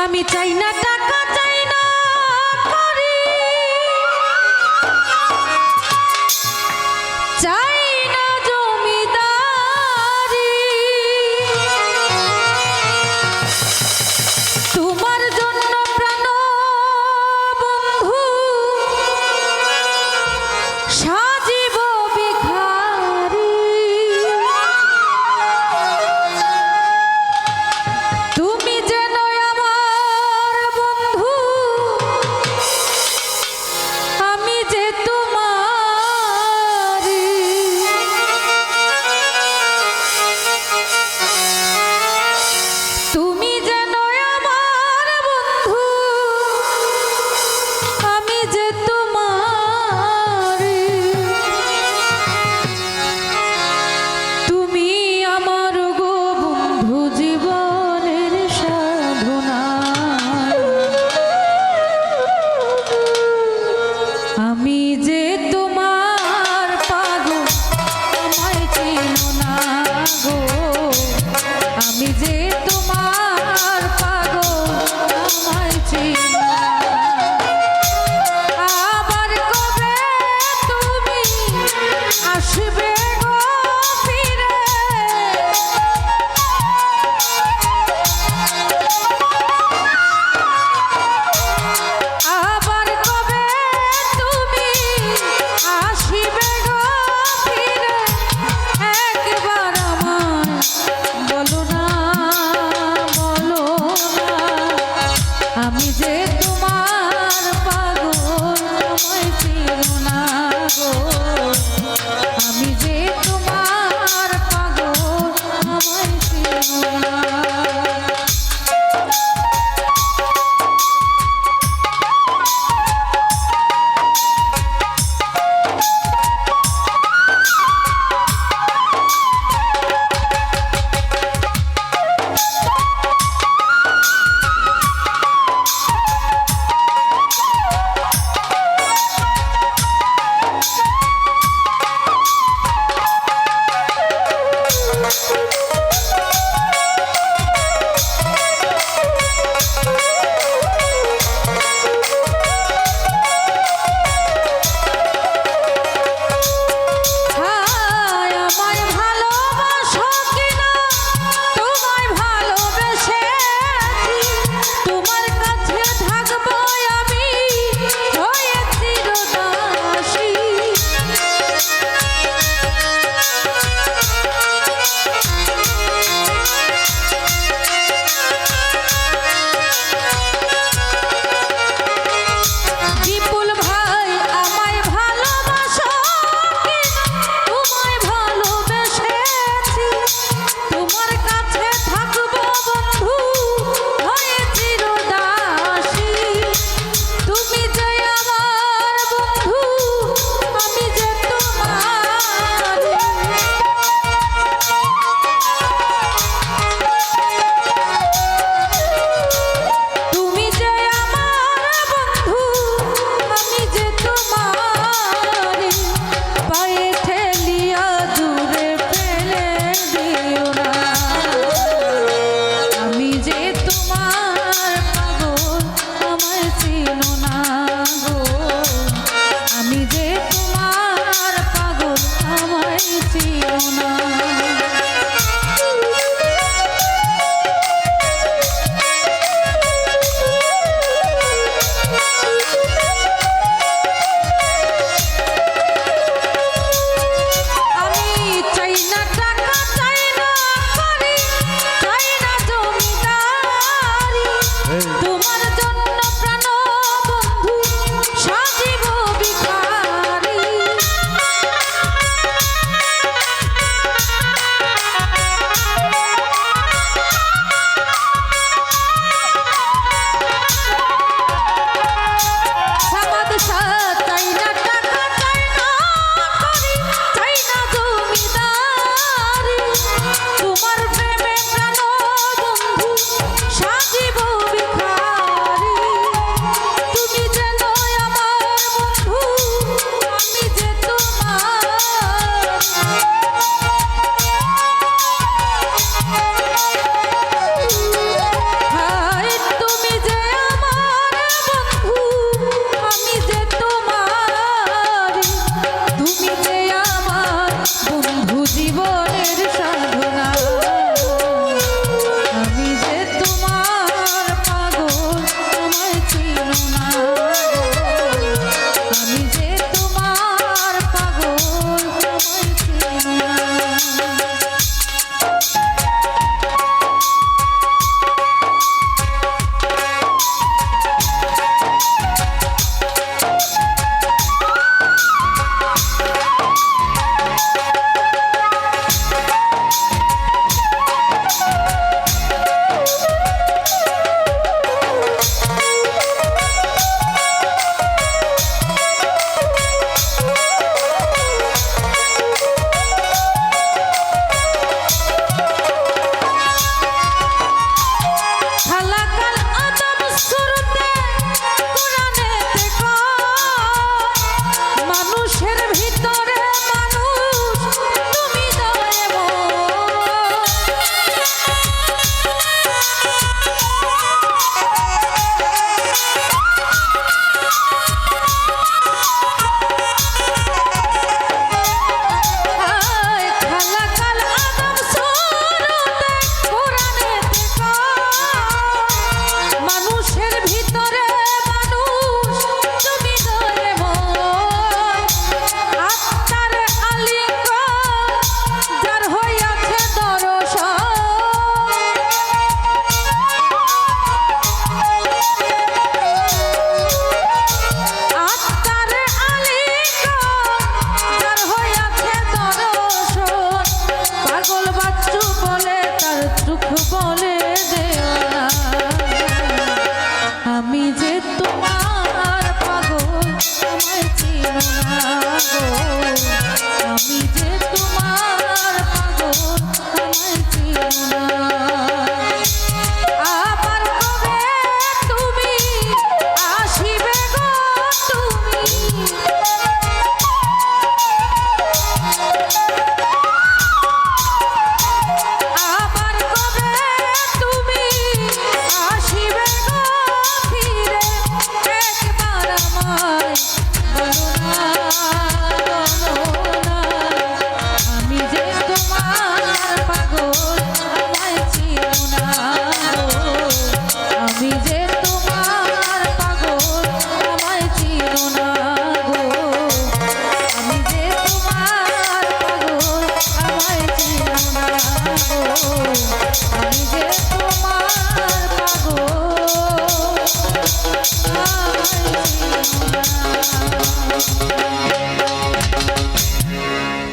আমি চাই না টাকা চাই না করি চাই না জমিদারি তোমার জন্য প্রাণ বন্ধু সাজিব ভিখারি তুমি যেন আমার বন্ধু আমি যে তোমারি তুমি যেন আমার বন্ধু আমি যে তোমারি তুমি আমার গো বন্ধু জীবনের সাধনা আমি যে তোমার পাগল আমায় চেনো না গো আমি যে তোমার পাগল আমায় চেনো না আবার কবে তুমি আসবে গো ফিরে আবার কবে তুমি আসবে গো ফিরে একবার আমায় বলো না আমি যে তোমার পাগল আমায় চেনো না গো আমি যে তোমার পাগল আমায় চেনো না পায়ে ঠেলিয়া দূরে ফেলে দিও না আয়